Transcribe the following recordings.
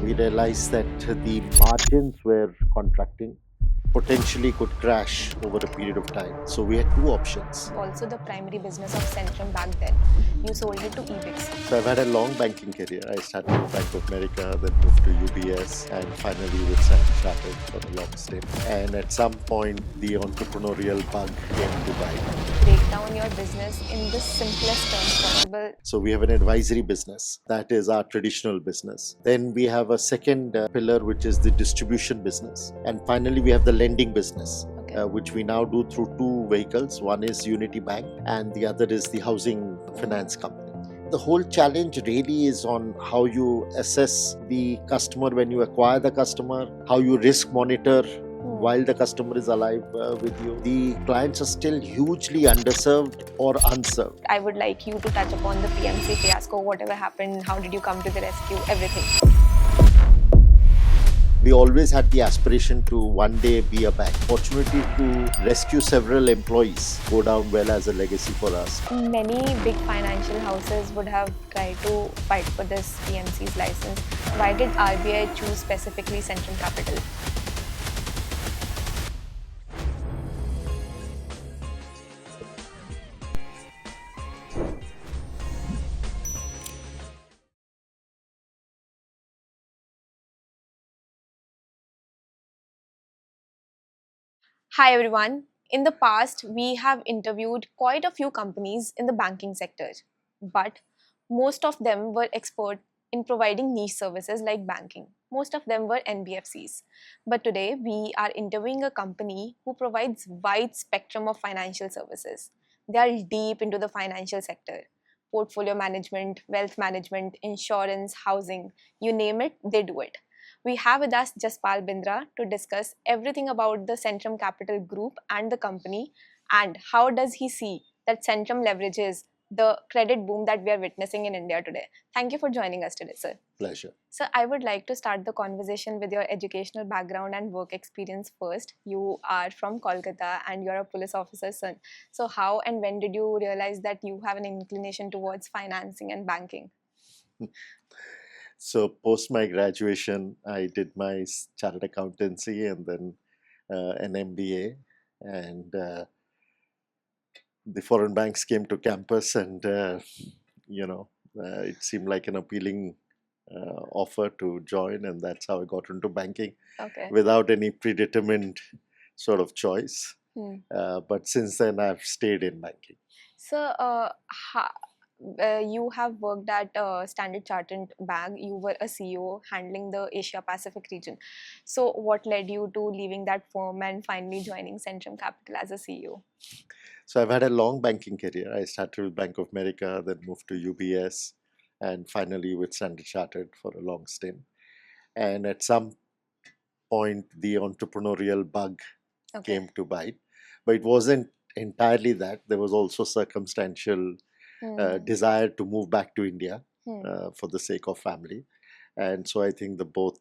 we realized that the margins were contracting, potentially could crash over a period of time. So we had two options. Also the primary business of Centrum back then. You sold it to Ebix. So I've had a long banking career. I started with Bank of America, then moved to UBS, and finally with Standard Chartered for a long stint. And at some point, the entrepreneurial bug came to bite. Break down your business in the simplest terms possible. So we have an advisory business. That is our traditional business. Then we have a second pillar, which is the distribution business. And finally, we have the lending business. Which we now do through two vehicles. One is Unity Bank and the other is the housing finance company. The whole challenge really is on how you assess the customer when you acquire the customer, how you risk monitor while the customer is alive with you. The clients are still hugely underserved or unserved. I would like you to touch upon the PMC fiasco, whatever happened, how did you come to the rescue, everything. We always had the aspiration to one day be a bank. Fortunately, to rescue several employees go down well as a legacy for us. Many big financial houses would have tried to fight for this PMC's license. Why did RBI choose specifically Centrum Capital? Hi everyone. In the past, we have interviewed quite a few companies in the banking sector, but most of them were expert in providing niche services like banking. Most of them were NBFCs. But today, we are interviewing a company who provides wide spectrum of financial services. They are deep into the financial sector. Portfolio management, wealth management, insurance, housing, you name it, they do it. We have with us Jaspal Bindra to discuss everything about the Centrum Capital Group and the company, and how does he see that Centrum leverages the credit boom that we are witnessing in India today. Thank you for joining us today, sir. Pleasure. Sir, I would like to start the conversation with your educational background and work experience first. You are from Kolkata and you're a police officer's son. So how and when did you realize that you have an inclination towards financing and banking? So post my graduation, I did my chartered accountancy and then an MBA, and the foreign banks came to campus, and it seemed like an appealing offer to join, and that's how I got into banking. Okay. Without any predetermined sort of choice. Hmm. But since then, I've stayed in banking. So, you have worked at Standard Chartered Bank. You were a CEO handling the Asia Pacific region. So, what led you to leaving that firm and finally joining Centrum Capital as a CEO? So I've had a long banking career. I started with Bank of America, then moved to UBS, and finally with Standard Chartered for a long stint. And at some point, the entrepreneurial bug came to bite. But it wasn't entirely that. There was also circumstantial desire to move back to India for the sake of family. And so I think the both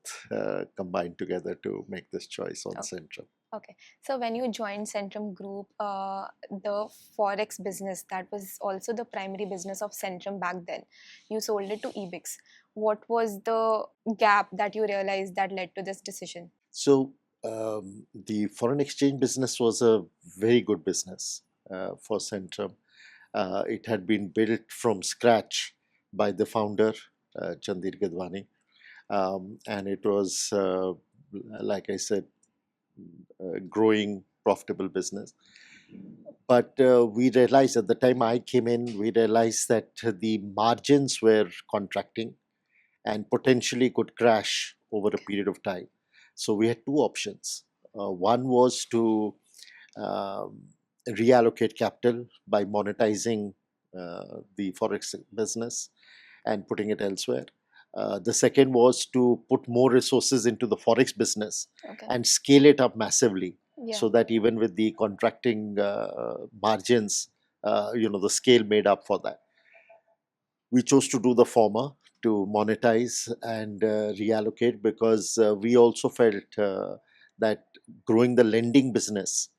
combined together to make this choice on Centrum. Okay. So when you joined Centrum Group, the Forex business, that was also the primary business of Centrum back then. You sold it to Ebix. What was the gap that you realized that led to this decision? So the foreign exchange business was a very good business for Centrum. It had been built from scratch by the founder, Chandir Gadwani. And it was, like I said, a growing, profitable business. But we realized at the time I came in, we realized that the margins were contracting and potentially could crash over a period of time. So we had two options. One was to reallocate capital by monetizing the forex business and putting it elsewhere. The second was to put more resources into the forex business and scale it up massively, so that even with the contracting margins, the scale made up for that. We chose to do the former, to monetize and reallocate, because we also felt that growing the lending business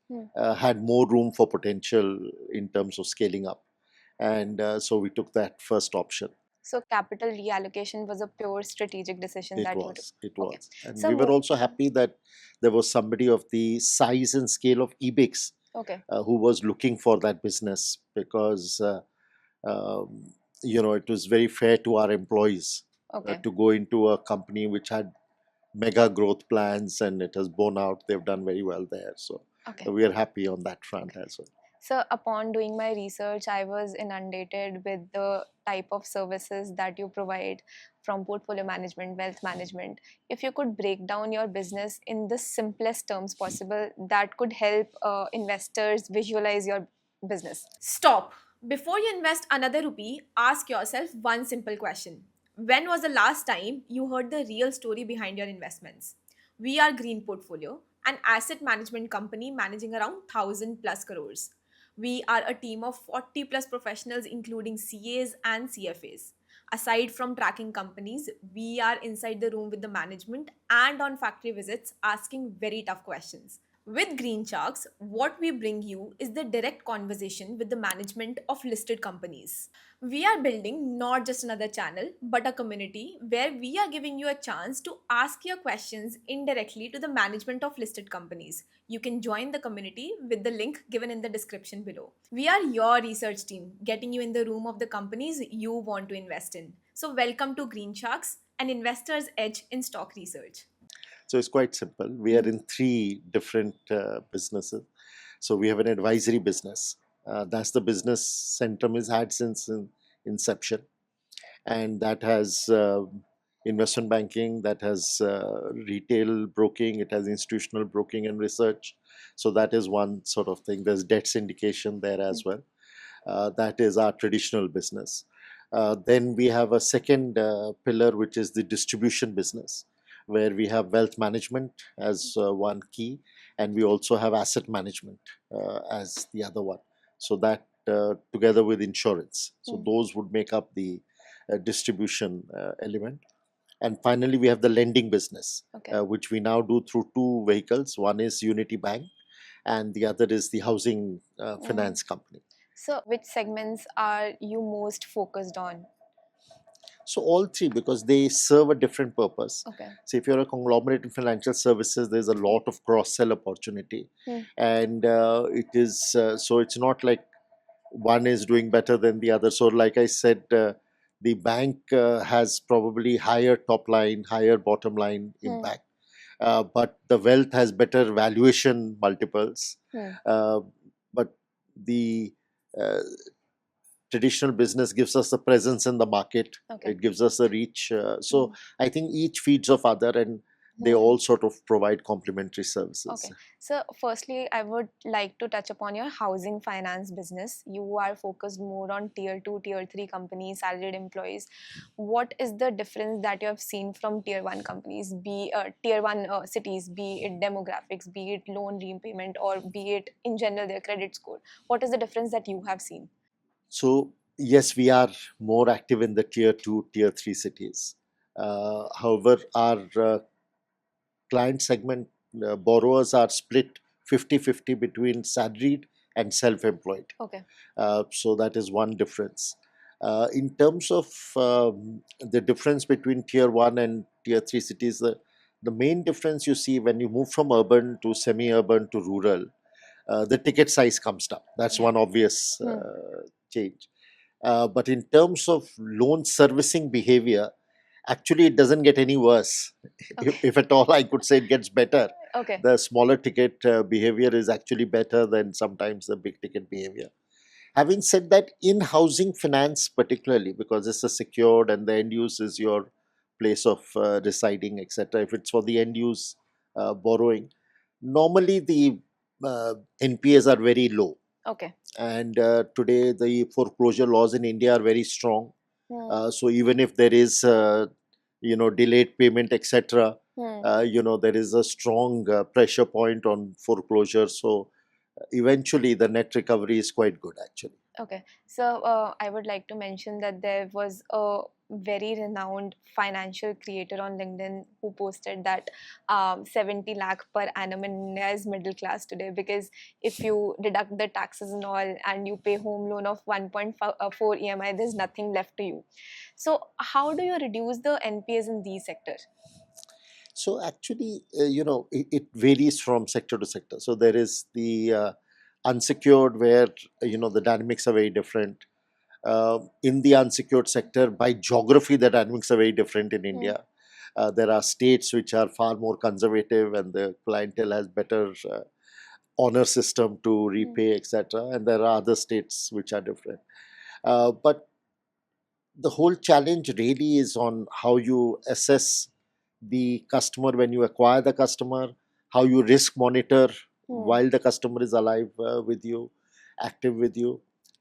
had more room for potential in terms of scaling up. And so we took that first option. So capital reallocation was a pure strategic decision It that you took. was, it Okay. was. And So we were also happy that there was somebody of the size and scale of Ebix okay. who was looking for that business because, um, it was very fair to our employees Okay. to go into a company which had mega growth plans and it has borne out. They've done very well there. So Okay. we are happy on that front as well. So, upon doing my research, I was inundated with the type of services that you provide from portfolio management, wealth management. If you could break down your business in the simplest terms possible, that could help investors visualize your business. Stop. Before you invest another rupee, ask yourself one simple question. When was the last time you heard the real story behind your investments? We are Green Portfolio, an asset management company managing around 1000 plus crores. We are a team of 40 plus professionals, including CAs and CFAs. Aside from tracking companies, we are inside the room with the management and on factory visits asking very tough questions. With Green Sharks, what we bring you is the direct conversation with the management of listed companies. We are building not just another channel, but a community where we are giving you a chance to ask your questions indirectly to the management of listed companies. You can join the community with the link given in the description below. We are your research team, getting you in the room of the companies you want to invest in. So, welcome to Green Sharks, an investor's edge in stock research. So it's quite simple. We are in three different businesses. So we have an advisory business. That's the business Centrum has had since inception, and that has investment banking, that has retail broking, it has institutional broking and research. So that is one sort of thing. There's debt syndication there as well. That is our traditional business. Then we have a second pillar, which is the distribution business, where we have wealth management as one key, and we also have asset management as the other one. So that together with insurance. So those would make up the distribution element. And finally, we have the lending business, Okay. which we now do through two vehicles. One is Unity Bank, and the other is the housing finance company. So, which segments are you most focused on? So all three, because they serve a different purpose. Okay. So if you're a conglomerate in financial services, there's a lot of cross-sell opportunity, and it is so it's not like one is doing better than the other. So like I said, the bank has probably higher top line, higher bottom line impact, but the wealth has better valuation multiples. Uh, but the uh, traditional business gives us a presence in the market. Okay. It gives us a reach. So I think each feeds off other, and they all sort of provide complementary services. Okay. So, firstly, I would like to touch upon your housing finance business. You are focused more on tier 2, tier 3 companies, salaried employees. What is the difference that you have seen from tier 1 companies, be tier 1 cities, be it demographics, be it loan repayment, or be it in general their credit score? What is the difference that you have seen? So yes, we are more active in the tier 2, tier 3 cities. However, our client segment borrowers are split 50-50 between salaried and self-employed. Okay. So that is one difference. In terms of the difference between tier 1 and tier 3 cities, the main difference you see when you move from urban to semi-urban to rural, the ticket size comes down. That's one obvious change. But in terms of loan servicing behavior, actually it doesn't get any worse. Okay. If at all, I could say it gets better. Okay. The smaller ticket behavior is actually better than sometimes the big ticket behavior. Having said that, in housing finance particularly, because it's a secured and the end use is your place of residing, etc., if it's for the end use borrowing, normally the NPAs are very low. Okay. And today the foreclosure laws in India are very strong. So even if there is delayed payment, etc., there is a strong pressure point on foreclosure. So eventually the net recovery is quite good actually. Okay, so I would like to mention that there was a very renowned financial creator on LinkedIn who posted that 70 lakh per annum in India is middle class today, because if you deduct the taxes and all and you pay home loan of 1.4 EMI, there's nothing left to you. So how do you reduce the NPAs in these sectors? So actually, it varies from sector to sector. So there is the unsecured where the dynamics are very different. In the unsecured sector, by geography, the dynamics are very different in Hmm. India. There are states which are far more conservative, and the clientele has better honor system to Hmm. repay, etc. And there are other states which are different. But the whole challenge really is on how you assess the customer when you acquire the customer, how you risk monitor Hmm. while the customer is alive with you, active with you,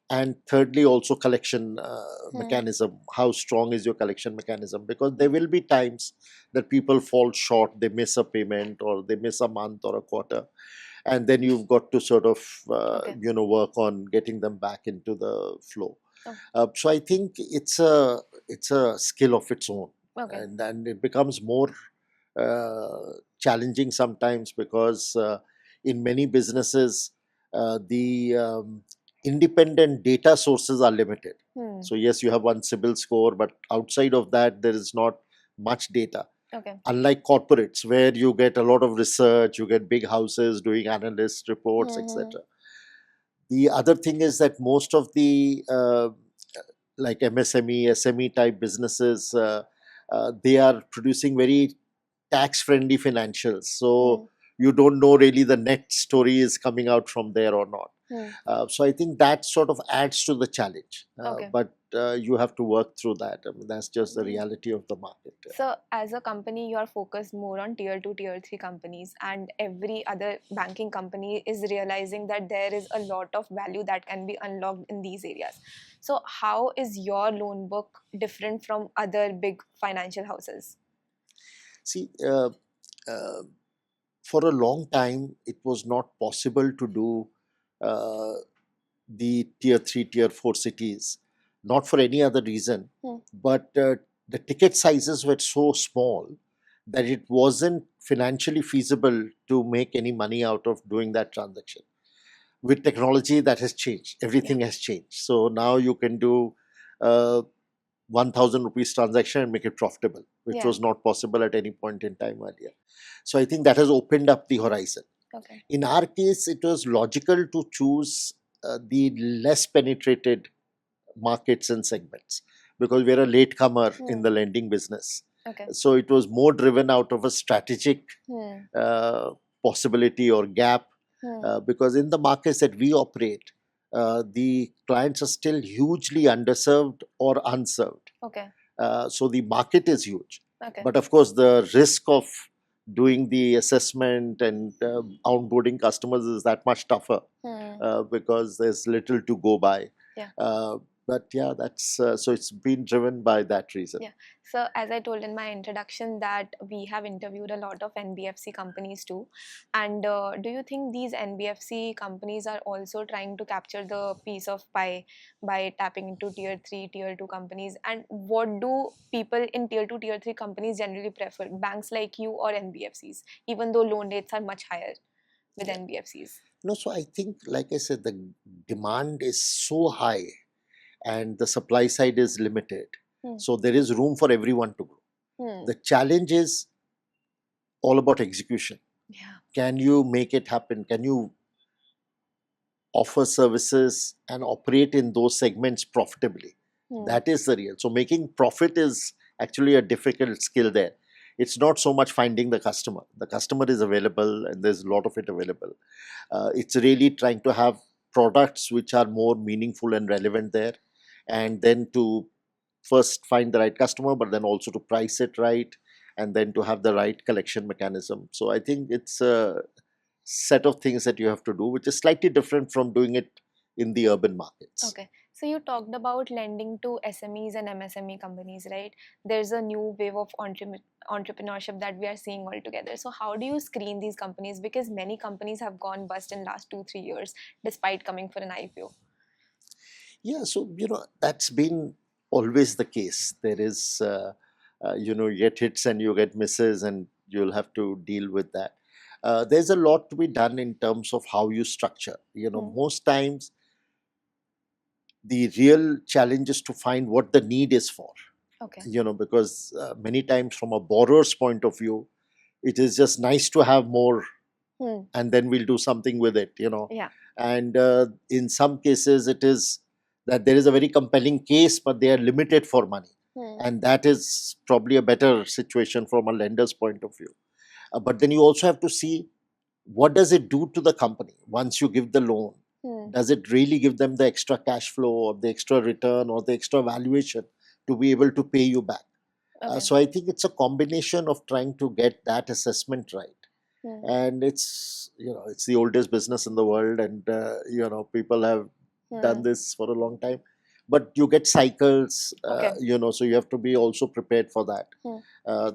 and thirdly also collection Hmm. mechanism. How strong is your collection mechanism? Because there will be times that people fall short, they miss a payment or they miss a month or a quarter, and then you've got to sort of Okay. work on getting them back into the flow. Oh, So I think it's a skill of its own, okay. and it becomes more challenging sometimes because in many businesses the independent data sources are limited. Hmm. So yes, you have one CIBIL score, but outside of that, there is not much data. Okay. Unlike corporates, where you get a lot of research, you get big houses doing analyst reports, Hmm. etc. The other thing is that most of the like MSME, SME type businesses, they are producing very tax friendly financials. Hmm. So you don't know really the net story is coming out from there or not. Hmm. So I think that sort of adds to the challenge. Okay. But you have to work through that. I mean, that's just the Hmm. reality of the market. So, as a company, you are focused more on tier 2, tier 3 companies, and every other banking company is realizing that there is a lot of value that can be unlocked in these areas. So, how is your loan book different from other big financial houses? See, uh, for a long time, it was not possible to do uh, the tier 3, tier 4 cities, not for any other reason, Hmm. but the ticket sizes were so small that it wasn't financially feasible to make any money out of doing that transaction. With technology, that has changed. Yeah. Everything has changed. So now you can do uh, 1000 rupees transaction and make it profitable, which Yeah. was not possible at any point in time earlier. So I think that has opened up the horizon. Okay. In our case, it was logical to choose the less penetrated markets and segments because we're a latecomer in Hmm. the lending business. Okay. So it was more driven out of a strategic Hmm. uh, possibility or gap Hmm. because in the markets that we operate, the clients are still hugely underserved or unserved. Okay. So the market is huge. Okay. But of course, the risk of doing the assessment and onboarding customers is that much tougher Hmm. because there's little to go by. Yeah. Uh, but yeah, that's so it's been driven by that reason. Yeah. So as I told in my introduction that we have interviewed a lot of NBFC companies too. And do you think these NBFC companies are also trying to capture the piece of pie by tapping into tier 3, tier 2 companies? And what do people in tier 2, tier 3 companies generally prefer? Banks like you or NBFCs, even though loan rates are much higher with Yeah. NBFCs? No, so I think, like I said, the demand is so high and the supply side is limited. Hmm. So there is room for everyone to grow. Hmm. The challenge is all about execution. Yeah. Can you make it happen? Can you offer services and operate in those segments profitably? Hmm. That is the real. So making profit is actually a difficult skill there. It's not so much finding the customer. The customer is available and there's a lot of it available. It's really trying to have products which are more meaningful and relevant there, and then to first find the right customer, but then also to price it right, and then to have the right collection mechanism. So I think it's a set of things that you have to do, which is slightly different from doing it in the urban markets. Okay. So you talked about lending to SMEs and MSME companies, right? There's a new wave of entrepreneurship that we are seeing altogether. So how do you screen these companies? Because many companies have gone bust in last 2, 3 years despite coming for an IPO. Yeah, so that's been always the case. There is, you get hits and you get misses, and you'll have to deal with that. There's a lot to be done in terms of how you structure. Hmm. Most times the real challenge is to find what the need is for. Okay. Because many times from a borrower's point of view, it is just nice to have more, Hmm. and then we'll do something with it. Yeah. And in some cases it is that there is a very compelling case, but they are limited for money, Hmm. and that is probably a better situation from a lender's point of view. But then you also have to see, what does it do to the company once you give the loan? Hmm. Does it really give them the extra cash flow or the extra return or the extra valuation to be able to pay you back? Okay. So I think it's a combination of trying to get that assessment right. Hmm. And it's the oldest business in the world, and people have done Hmm. this for a long time. But you get cycles, Okay. so you have to be also prepared for that. Hmm.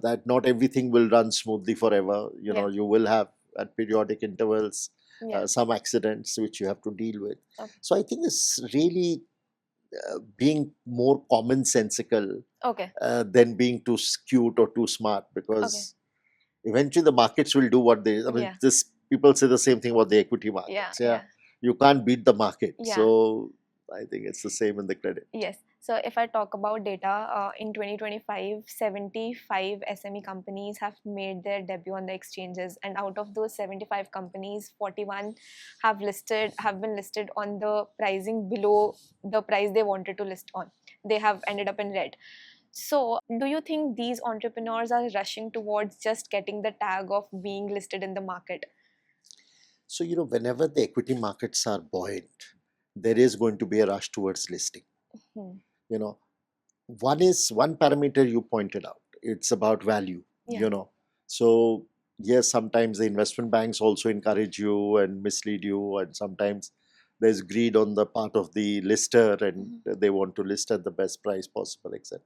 That not everything will run smoothly forever. Yeah. You will have at periodic intervals Yeah. some accidents which you have to deal with. Okay. So I think it's really being more commonsensical Okay. than being too skewed or too smart, Okay. because eventually the markets will do what they, I mean, Yeah. this people say the same thing about the equity Yeah. markets. Yeah, Yeah. you can't beat the market. Yeah. So I think it's the same in the credit. Yes. So if I talk about data, in 2025, 75 SME companies have made their debut on the exchanges, and out of those 75 companies, 41 have been listed on the pricing below the price they wanted to list on. They have ended up in red. So, do you think these entrepreneurs are rushing towards just getting the tag of being listed in the market? So whenever the equity markets are buoyant, there is going to be a rush towards listing. Hmm. you know one parameter you pointed out, it's about value. Yeah. So yes, sometimes the investment banks also encourage you and mislead you, and sometimes there's greed on the part of the lister, and Mhm. they want to list at the best price possible, etc.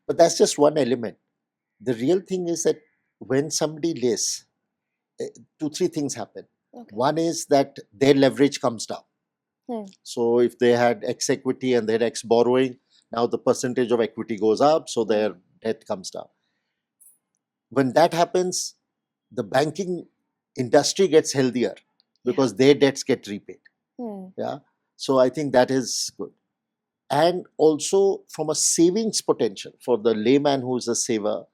But that's just one element. The real thing is that when somebody lists, two three things happen. Okay. One is that their leverage comes down. Hmm. So if they had X equity and they had X borrowing, now the percentage of equity goes up, so their debt comes down. When that happens, the banking industry gets healthier Yeah. because their debts get repaid. Hmm. Yeah. So I think that is good. And also from a savings potential for the layman who's a saver,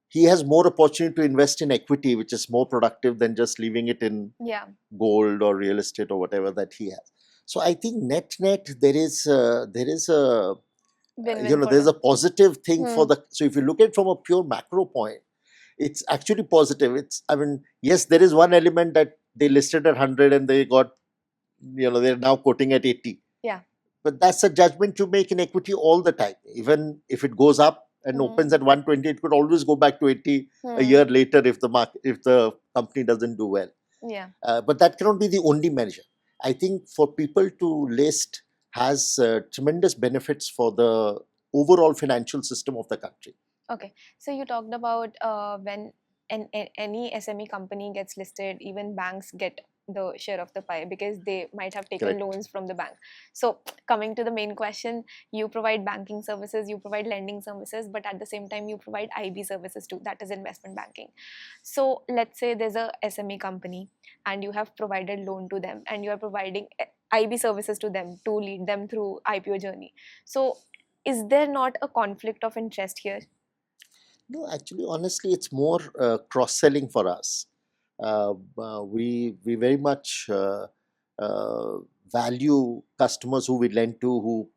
he has more opportunity to invest in equity, which is more productive than just leaving it in Yeah. gold or real estate or whatever that he has. So I think net there is a Win-win for there's a them. positive thing Hmm. for the. So if you look at it from a pure macro point, it's actually positive. It's, I mean, yes, there is one element that they listed at 100 and they got, they're now quoting at 80. Yeah. But that's a judgment you make in equity all the time. Even if it goes up and opens Hmm. at 120, it could always go back to 80 a Hmm. year later if the company doesn't do well. Yeah. But that cannot be the only measure. I think for people to list has tremendous benefits for the overall financial system of the country. Okay. So you talked about when any SME company gets listed, even banks get the share of the pie because they might have taken Correct. loans from the bank. So coming to the main question, you provide banking services, you provide lending services, but at the same time you provide IB services too, that is investment banking. So let's say there's a SME company and you have provided loan to them and you are providing IB services to them to lead them through IPO journey. So is there not a conflict of interest here? No, actually, honestly, it's more cross-selling for us. We very much uh, value customers who we lend to, who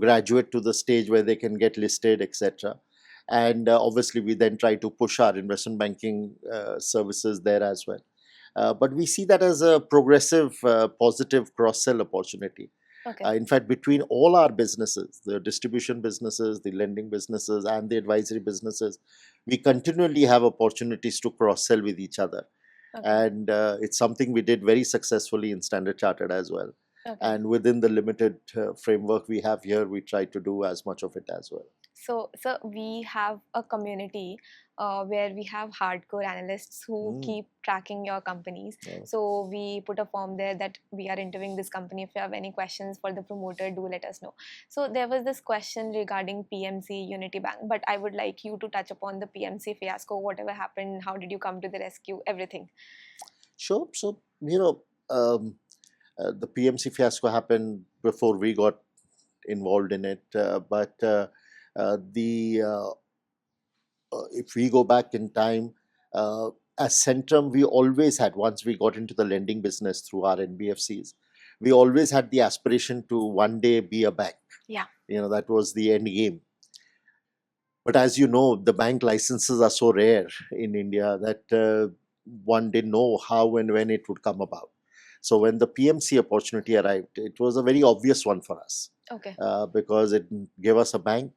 graduate to the stage where they can get listed, etc. And obviously we then try to push our investment banking services there as well. But we see that as a progressive positive cross sell opportunity. Okay. In fact, between all our businesses, the distribution businesses, the lending businesses, and the advisory businesses, we continually have opportunities to cross sell with each other. Okay. And it's something we did very successfully in Standard Chartered as well. Okay. And within the limited framework we have here, we try to do as much of it as well. So we have a community where we have hardcore analysts who Mm. keep tracking your companies. Oh. So we put a form there that we are interviewing this company. If you have any questions for the promoter, do let us know. So there was this question regarding PMC Unity Bank, but I would like you to touch upon the PMC fiasco. Whatever happened, how did you come to the rescue? Everything. Sure. So, the PMC fiasco happened before we got involved in it. But the if we go back in time, as Centrum, we always had, once we got into the lending business through our NBFCs, we always had the aspiration to one day be a bank. Yeah. That was the end game. But as you know, the bank licenses are so rare in India that one didn't know how and when it would come about. So when the PMC opportunity arrived, it was a very obvious one for us Okay. because it gave us a bank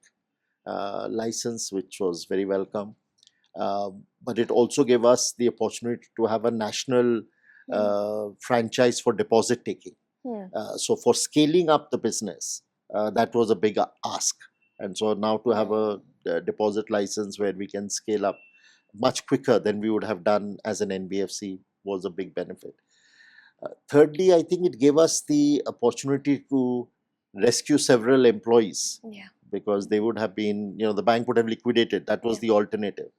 license, which was very welcome. But it also gave us the opportunity to have a national franchise for deposit taking. So for scaling up the business, that was a big ask. And so now to have a deposit license where we can scale up much quicker than we would have done as an NBFC was a big benefit. Thirdly, I think it gave us the opportunity to rescue several employees Yeah. because they would have been, the bank would have liquidated. That was the alternative.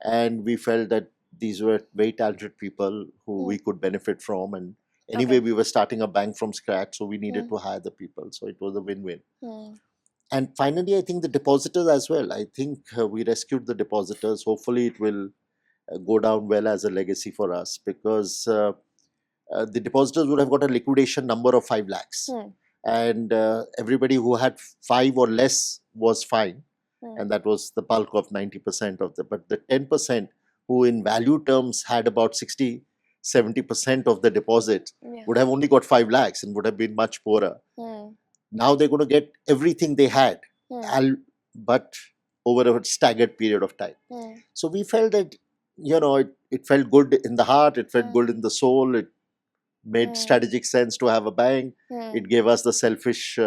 And we felt that these were very talented people who we could benefit from. And anyway, we were starting a bank from scratch, so we needed to hire the people. So it was a win-win. And finally, I think the depositors as well. I think we rescued the depositors. Hopefully, it will go down well as a legacy for us because the depositors would have got a liquidation number of 5 lakhs. And everybody who had 5 or less was fine. And that was the bulk of 90% of but the 10% who in value terms had about 60-70% of the deposit would have only got 5 lakhs and would have been much poorer. Now they're going to get everything they had, but over a staggered period of time. So we felt that, it felt good in the heart, it felt good in the soul, it made strategic sense to have a bank. It gave us the selfish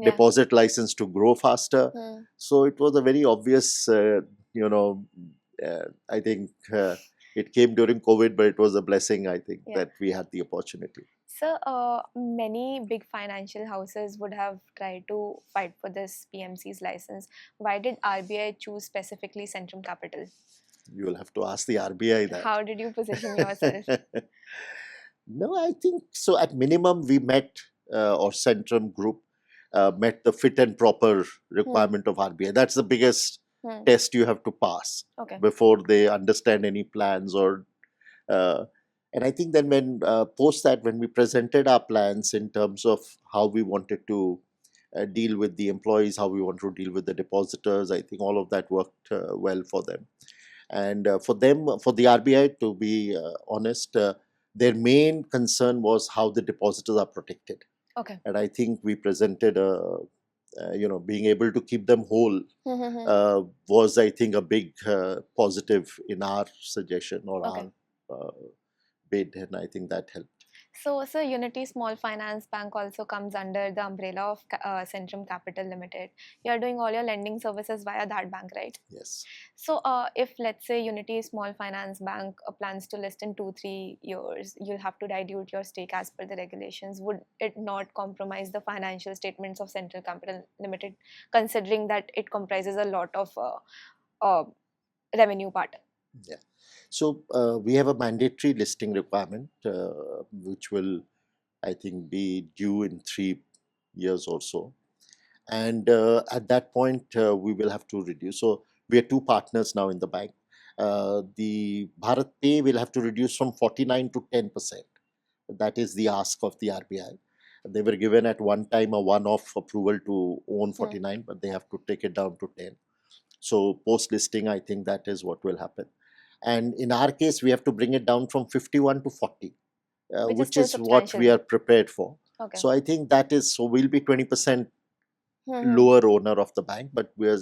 deposit license to grow faster. So it was a very obvious, I think it came during COVID, but it was a blessing, I think, that we had the opportunity. So, many big financial houses would have tried to fight for this PMC's license. Why did RBI choose specifically Centrum Capital? You will have to ask the RBI that. How did you position yourself? No, I think so. At minimum, we met, or Centrum Group met the fit and proper requirement of RBI. That's the biggest test you have to pass before they understand any plans or. And I think then when post that, when we presented our plans in terms of how we wanted to deal with the employees, how we want to deal with the depositors, I think all of that worked well for them. And for them, for the RBI, to be honest, their main concern was how the depositors are protected. And I think we presented being able to keep them whole was, I think, a big positive in our suggestion or our bid, and I think that helped. So, Unity Small Finance Bank also comes under the umbrella of Centrum Capital Limited. You are doing all your lending services via that bank, right? Yes. So, if let's say Unity Small Finance Bank plans to list in 2-3 years, you'll have to dilute your stake as per the regulations. Would it not compromise the financial statements of Centrum Capital Limited, considering that it comprises a lot of revenue part? Yeah. So we have a mandatory listing requirement, which will, I think, be due in 3 years or so. And at that point, we will have to reduce. So we are 2 partners now in the bank. The Bharat Pay will have to reduce from 49 to 10%. That is the ask of the RBI. They were given at one time a one-off approval to own 49, but they have to take it down to 10. So post-listing, I think that is what will happen. And in our case, we have to bring it down from 51 to 40, which is what we are prepared for. So I think that is, so we'll be 20% lower owner of the bank, but we are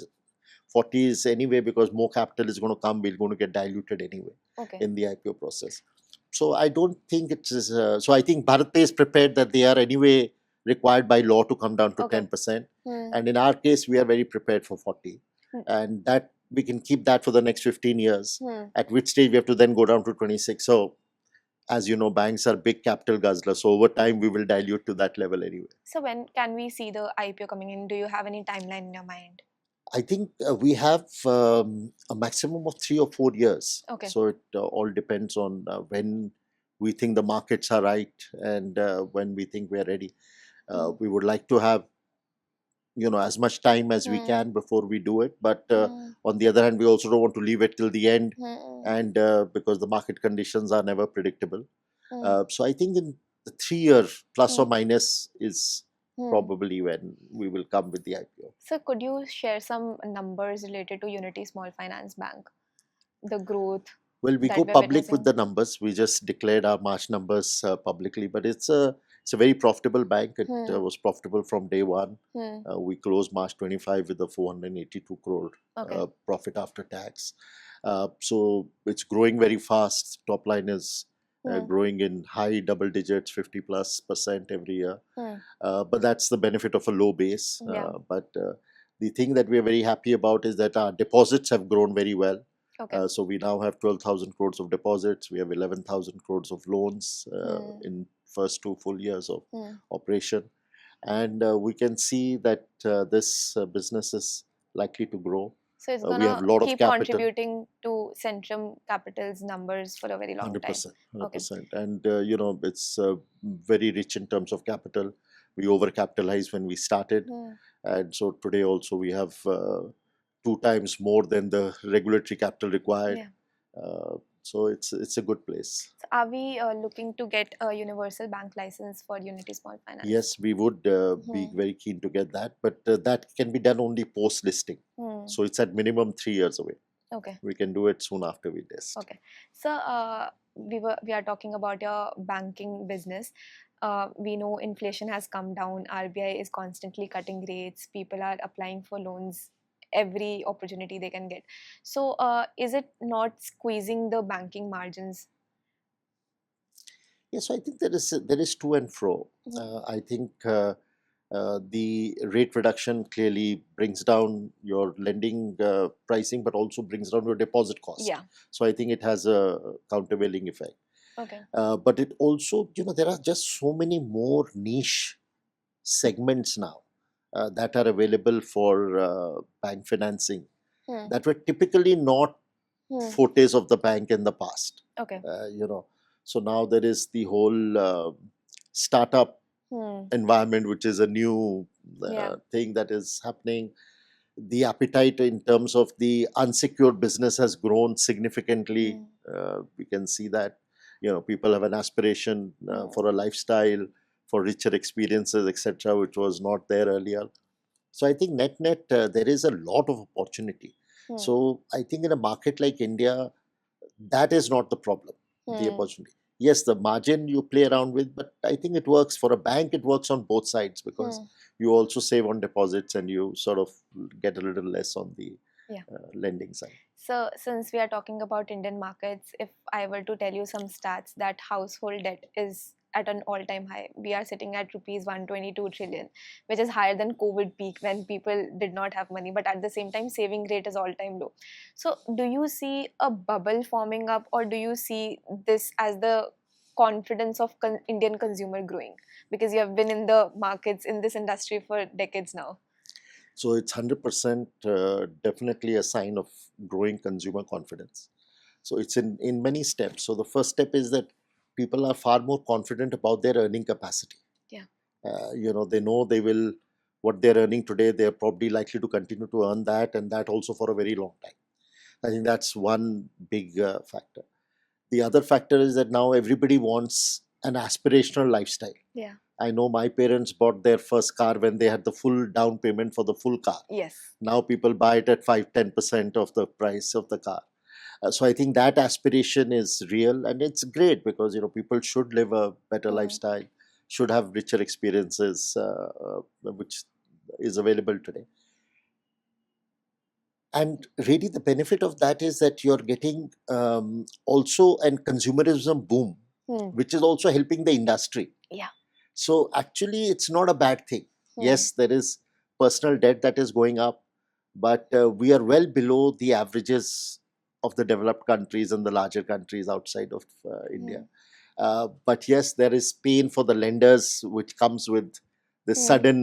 40 is anyway, because more capital is going to come, we're going to get diluted anyway in the IPO process. So I don't think it is, so I think Bharat Pay is prepared that they are anyway required by law to come down to Okay. 10%. Hmm. And in our case, we are very prepared for 40. Hmm. And that we can keep that for the next 15 years, Hmm. at which stage we have to then go down to 26. So, as you know, banks are big capital guzzlers. So, over time, we will dilute to that level anyway. So when can we see the IPO coming in? Do you have any timeline in your mind? I think we have a maximum of 3 or 4 years. Okay. So, it all depends on when we think the markets are right and when we think we are ready. We would like to have as much time as we can before we do it, but on the other hand, we also don't want to leave it till the end, and because the market conditions are never predictable. So I think in the 3 year plus or minus is probably when we will come with the IPO. So could you share some numbers related to Unity Small Finance Bank, the growth Well, we that go we're public with witnessing? the numbers. We just declared our March numbers publicly, but it's a very profitable bank. It was profitable from day one. We closed March 25 with a 482 crore Okay. profit after tax. So it's growing very fast. Top line is growing in high double digits, 50+% every year. But that's the benefit of a low base. Yeah. But the thing that we are very happy about is that our deposits have grown very well. Okay. So we now have 12,000 crores of deposits. We have 11,000 crores of loans in first 2 full years of operation. And we can see that this business is likely to grow. So it's We have gonna a lot of keep capital. contributing to Centrum Capital's numbers for a very long time. 100%. Okay. 100%. And, it's very rich in terms of capital. We overcapitalized when we started. And so today also we have 2 times more than the regulatory capital required. Yeah. So it's a good place. So are we looking to get a universal bank license for Unity Small Finance? Yes, we would be very keen to get that, but that can be done only post listing. So it's at minimum 3 years away. Okay. We can do it soon after we list. Okay. So we are talking about your banking business. We know inflation has come down. RBI is constantly cutting rates. People are applying for loans every opportunity they can get. So is it not squeezing the banking margins? Yes, so I think there is to and fro. I think the rate reduction clearly brings down your lending pricing, but also brings down your deposit cost. Yeah. So I think it has a countervailing effect. Okay. But it also, there are just so many more niche segments now that are available for bank financing that were typically not fortes of the bank in the past. Okay. So now there is the whole startup environment, which is a new thing that is happening. The appetite in terms of the unsecured business has grown significantly. We can see that people have an aspiration for a lifestyle, for richer experiences, etc., which was not there earlier. So I think net there is a lot of opportunity. So I think in a market like India, that is not the problem, the opportunity. Yes, the margin you play around with, but I think it works for a bank. It works on both sides because you also save on deposits and you sort of get a little less on the lending side. So since we are talking about Indian markets, if I were to tell you some stats that household debt is at an all-time high, we are sitting at rupees 122 trillion, which is higher than COVID peak when people did not have money, but at the same time saving rate is all-time low. So do you see a bubble forming up, or do you see this as the confidence of Indian consumer growing, because you have been in the markets in this industry for decades now? So it's 100% definitely a sign of growing consumer confidence. So it's in many steps. So the first step is that people are far more confident about their earning capacity. Yeah. They know what they're earning today, they're probably likely to continue to earn that, and that also for a very long time. I think that's one big factor. The other factor is that now everybody wants an aspirational lifestyle. Yeah. I know my parents bought their first car when they had the full down payment for the full car. Yes. Now people buy it at 5-10% of the price of the car. So I think that aspiration is real, and it's great because people should live a better lifestyle, should have richer experiences, which is available today. And really, the benefit of that is that you're getting also a consumerism boom, which is also helping the industry. Yeah. So actually, it's not a bad thing. Hmm. Yes, there is personal debt that is going up, but we are well below the averages of the developed countries and the larger countries outside of India. But yes, there is pain for the lenders, which comes with the Hmm. sudden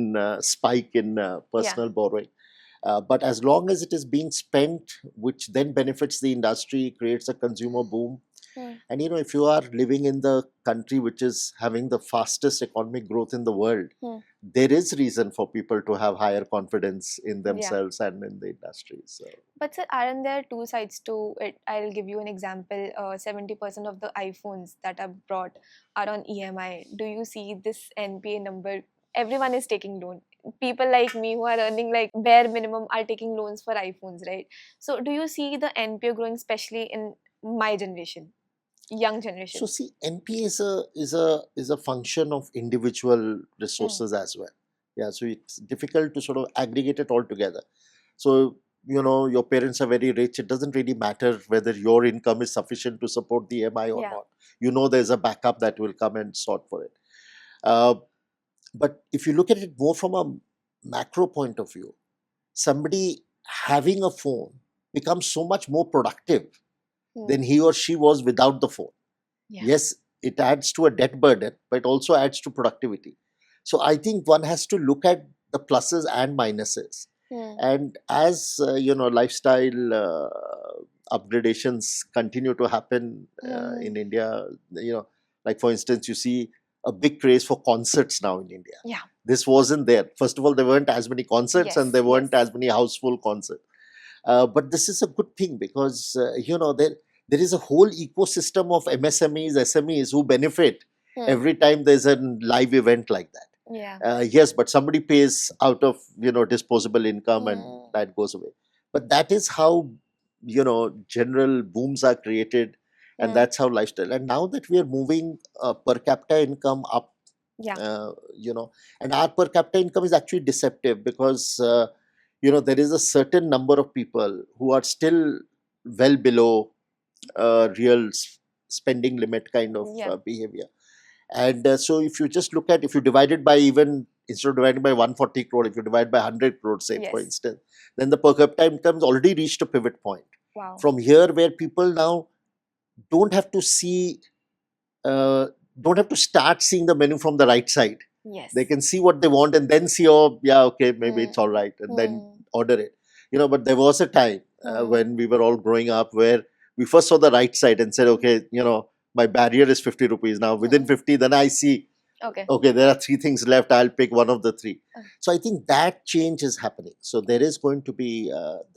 spike in personal borrowing. But as long as it is being spent, which then benefits the industry, creates a consumer boom. Hmm. And if you are living in the country which is having the fastest economic growth in the world, Hmm. there is reason for people to have higher confidence in Yeah. themselves and in the industry. So But sir, aren't there two sides to it? I'll give you an example. 70% of the iPhones that are brought are on EMI. Do you see this NPA number? Everyone is taking loan. People like me who are earning like bare minimum are taking loans for iPhones, right? So do you see the NPA growing, especially in my generation, young So generation? see, NPA is a function of individual resources as well. Yeah, so it's difficult to sort of aggregate it all together. So your parents are very rich. It doesn't really matter whether your income is sufficient to support the EMI or Yeah. not. There's a backup that will come and sort for it. Uh, but if you look at it more from a macro point of view, somebody having a phone becomes so much more productive Hmm. than he or she was without the phone. Yeah. Yes, it adds to a debt burden, but it also adds to productivity. So I think one has to look at the pluses and minuses. Hmm. And as lifestyle upgradations continue to happen Hmm. in India, like for instance, you see a big craze for concerts now in India. Yeah. This wasn't there. First of all, there weren't as many concerts, and Yes. there weren't Yes. as many houseful concerts. But this is a good thing because there is a whole ecosystem of MSMEs, SMEs who benefit Hmm. every time there's a live event like that. Yeah. Yes, but somebody pays out of disposable income, and Hmm. that goes away. But that is how general booms are created, and Hmm. that's how lifestyle. And now that we are moving per capita income up, Yeah. and our per capita income is actually deceptive because there is a certain number of people who are still well below real spending limit kind of Yeah. behavior. And so if you divide it by, even instead of dividing by 140 crore, if you divide by 100 crore, say for Yes. instance, then the per capita income has already reached a pivot point. Wow. From here, where people now don't have to see, don't have to start seeing the menu from the right side. Yes. They can see what they want and then see, oh, yeah, okay, maybe it's all right, and then Hmm. order it. But there was a time Hmm. when we were all growing up where we first saw the right side and said, okay, my barrier is 50 rupees. Now within 50, then I see, Okay. okay, there are three things left. I'll pick one of the three. Okay. So I think that change is happening. So there is going to be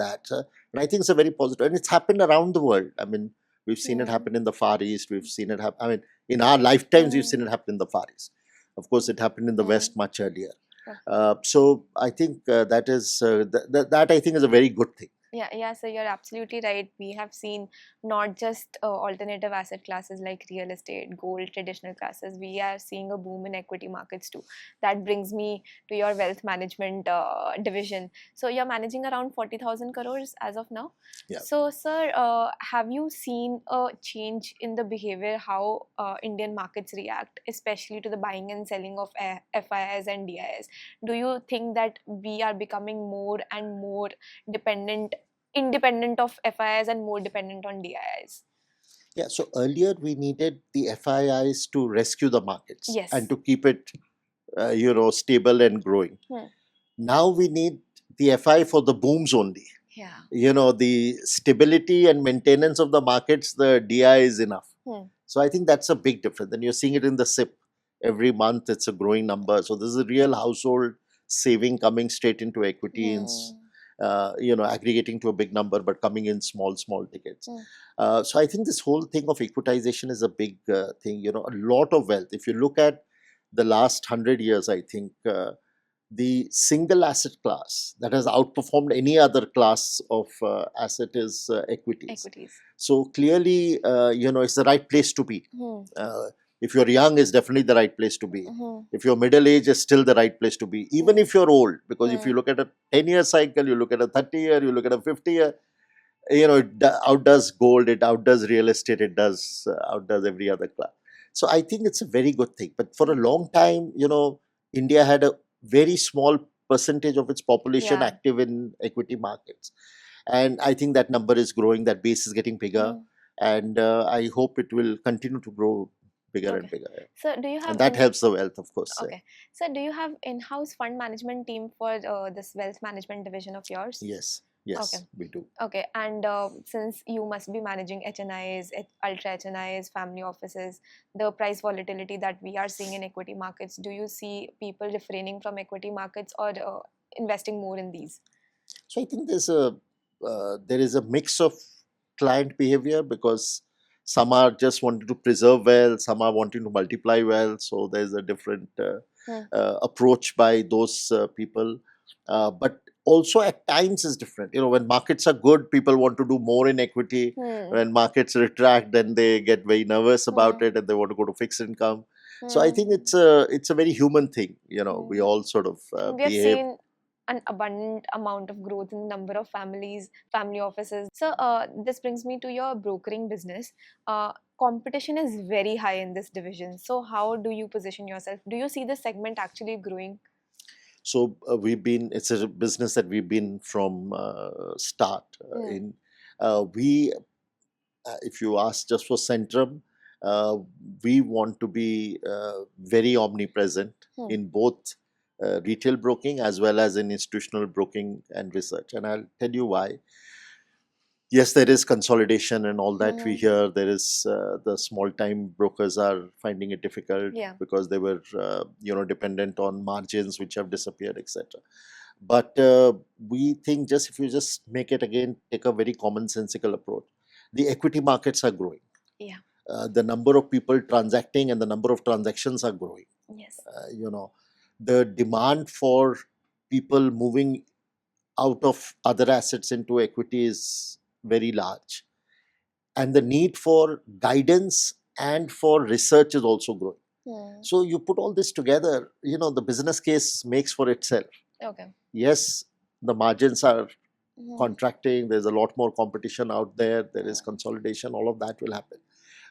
that. And I think it's a very positive, and it's happened around the world. I mean, we've seen it happen in the Far East. We've seen it happen. I mean, in our lifetimes, we've seen it happen in the Far East. Of course, it happened in the West much earlier. So I think that I think is a very good thing. Yeah, so you're absolutely right. We have seen not just alternative asset classes like real estate, gold, traditional classes. We are seeing a boom in equity markets too. That brings me to your wealth management division. So you're managing around 40,000 crores as of now. Yeah. So, sir, have you seen a change in the behavior how Indian markets react, especially to the buying and selling of FIIs and DIIs? Do you think that we are becoming more and more independent of FIIs and more dependent on DIIs? Yeah. So earlier we needed the FIIs to rescue the markets Yes. and to keep it, stable and growing. Now we need the FI for the booms only. Yeah. The stability and maintenance of the markets, the DI is enough. So I think that's a big difference. And you're seeing it in the SIP. Every month it's a growing number. So this is a real household saving coming straight into equity and aggregating to a big number, but coming in small tickets. So I think this whole thing of equitization is a big thing. A lot of wealth. If you look at the last 100 years, I think the single asset class that has outperformed any other class of asset is equities. So clearly, it's the right place to be. If you're young, it's definitely the right place to be. If you're middle age, it's still the right place to be. Even if you're old, because if you look at a 10-year cycle, you look at a 30-year, you look at a 50-year, it outdoes gold, it outdoes real estate, it outdoes every other class. So I think it's a very good thing. But for a long time, India had a very small percentage of its population Yeah. active in equity markets. And I think that number is growing, that base is getting bigger. Mm. And I hope it will continue to grow bigger and Okay. bigger. Yeah. So do you And have that in helps the wealth, of course. okay. So do you have in-house fund management team for this wealth management division of yours? Yes, Okay. yes, we do. Okay. And since you must be managing HNIs, ultra HNIs, family offices, the price volatility that we are seeing in equity markets, do you see people refraining from equity markets or investing more in these? So I think there is a mix of client behavior, because some are just wanting to preserve wealth, some are wanting to multiply wealth. So there's a different Hmm. approach by those people. But also at times is different. When markets are good, people want to do more in equity. Hmm. When markets retract, then they get very nervous about Hmm. it and they want to go to fixed income. So I think Hmm. it's a very human thing. We Hmm. all sort of We have behave. seen an abundant amount of growth in the number of family offices. So, this brings me to your brokering business. Competition is very high in this division. So, how do you position yourself? Do you see this segment actually growing? So it's a business that we've been from start Hmm. in. We, if you ask just for Centrum, uh, we want to be very omnipresent Hmm. in both retail broking as well as in institutional broking and research. And I'll tell you why. Yes, there is consolidation and all that we Hmm. hear. There is the small time brokers are finding it difficult Yeah. because they were, dependent on margins which have disappeared, etc. But we think, just if you just make it again, take a very commonsensical approach. The equity markets are growing. Yeah. The number of people transacting and the number of transactions are growing. Yes. The demand for people moving out of other assets into equity is very large, and the need for guidance and for research is also growing. Hmm. So you put all this together, the business case makes for itself. Okay. Yes, the margins are Hmm. contracting, there's a lot more competition out there, there is consolidation, all of that will happen.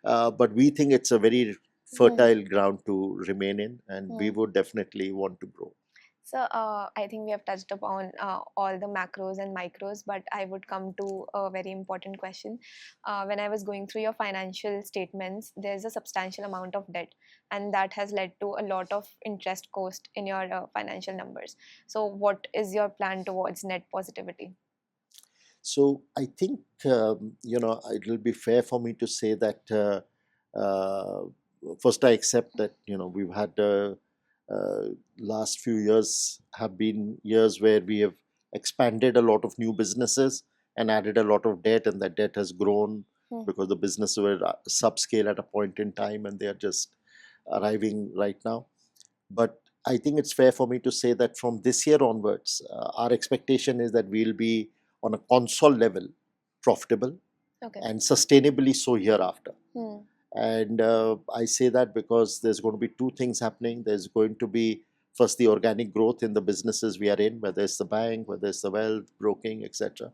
But we think it's a very Hmm. fertile ground to remain in, and we Hmm. would definitely want to grow. So, I think we have touched upon all the macros and micros, but I would come to a very important question. When I was going through your financial statements, there's a substantial amount of debt, and that has led to a lot of interest cost in your financial numbers. So, what is your plan towards net positivity? So I think, it'll be fair for me to say that uh, first I accept that we've had uh, last few years have been years where we have expanded a lot of new businesses and added a lot of debt, and that debt has grown Hmm. because the businesses were subscale at a point in time and they are just arriving right now. But I think it's fair for me to say that from this year onwards, our expectation is that we'll be on a console level profitable Okay. and sustainably so hereafter. Hmm. And I say that because there's going to be two things happening. There's going to be first the organic growth in the businesses we are in, whether it's the bank, whether it's the wealth, broking, etc.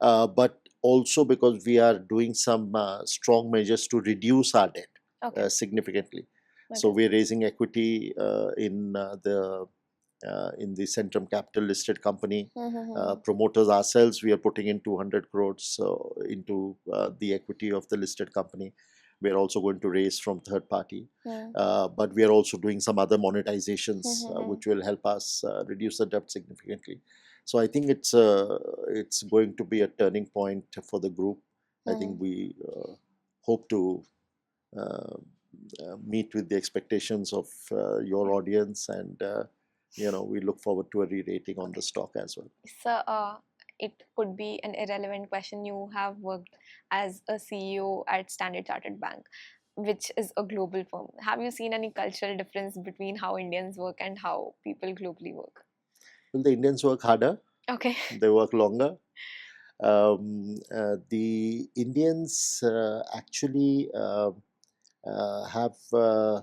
But also because we are doing some strong measures to reduce our debt Okay. significantly. So Okay. we're raising equity in the Centrum Capital listed company. Hmm. Promoters ourselves, we are putting in 200 crores into the equity of the listed company. We are also going to raise from third party, Hmm. but we are also doing some other monetizations Hmm. which will help us reduce the debt significantly. So I think it's going to be a turning point for the group. I think Hmm. we hope to uh, meet with the expectations of your Yeah. audience, and we look forward to a re-rating on the Okay. stock as well. So, it could be an irrelevant question. You have worked as a CEO at Standard Chartered Bank, which is a global firm. Have you seen any cultural difference between how Indians work and how people globally work? Will the Indians work harder? Okay. They work longer. The Indians actually have uh,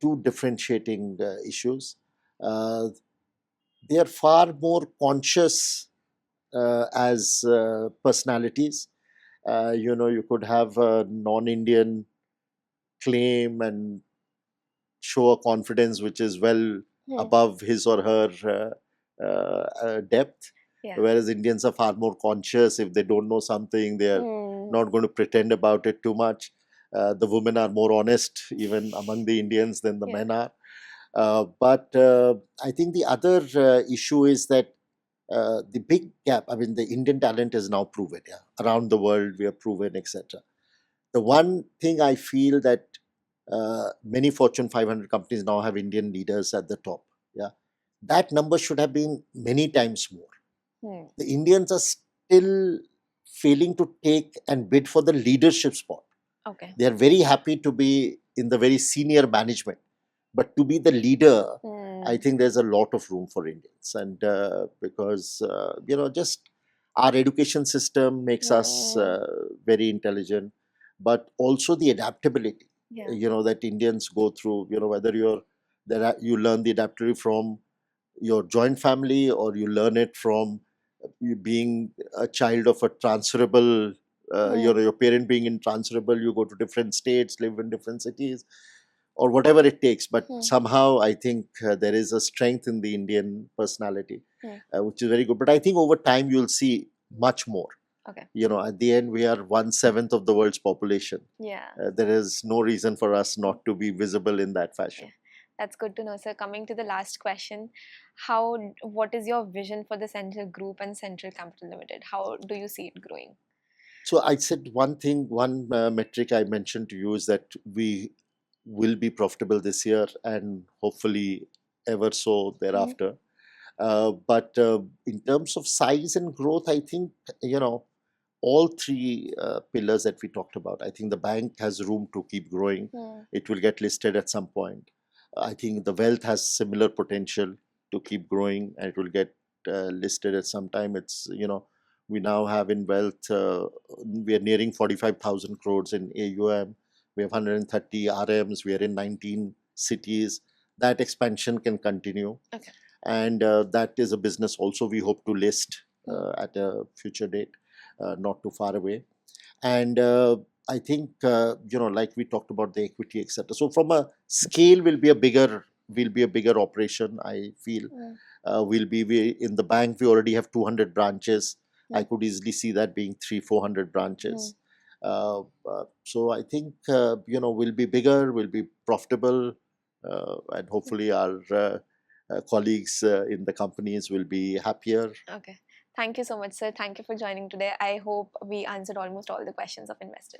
two differentiating issues. Uh, they are far more conscious as personalities, You could have a non-Indian claim and show a confidence which is well above his or her depth. Yeah. Whereas Indians are far more conscious. If they don't know something, they are not going to pretend about it too much. The women are more honest, even among the Indians, than the Yeah. men are. But I think the other issue is that the big gap, I mean, the Indian talent is now proven, yeah. Around the world, we are proven, etc. The one thing I feel that many Fortune 500 companies now have Indian leaders at the top. Yeah, that number should have been many times more. The Indians are still failing to take and bid for the leadership spot. Okay. They are very happy to be in the very senior management, but to be the leader, I think there's a lot of room for Indians, and because just our education system makes us very intelligent, but also the adaptability. Yeah. That Indians go through. Whether you learn the adaptability from your joint family, or you learn it from you being a child of a transferable. Your parent being in transferable, you go to different states, live in different cities, or whatever it takes. But somehow I think there is a strength in the Indian personality, which is very good. But I think over time you'll see much more. Okay. At the end, we are 1/7 of the world's population. Yeah. There is no reason for us not to be visible in that fashion. Yeah. That's good to know, sir. Coming to the last question, what is your vision for the Central Group and Central Capital Limited? How do you see it growing? So I said one metric I mentioned to you is that we will be profitable this year and hopefully ever so thereafter. But in terms of size and growth, I think, all three pillars that we talked about, I think the bank has room to keep growing. It will get listed at some point. I think the wealth has similar potential to keep growing, and it will get listed at some time. We now have in wealth, we are nearing 45,000 crores in AUM. We have 130 RMs. We are in 19 cities. That expansion can continue. Okay. And that is a business also we hope to list at a future date, not too far away. And I think like we talked about the equity, etc. So from a scale, will be a bigger operation. I feel we in the bank we already have 200 branches. I could easily see that being 300-400 branches. So I think we'll be bigger, we'll be profitable, and hopefully our colleagues in the companies will be happier. Okay. Thank you so much, sir. Thank you for joining today. I hope we answered almost all the questions of investors.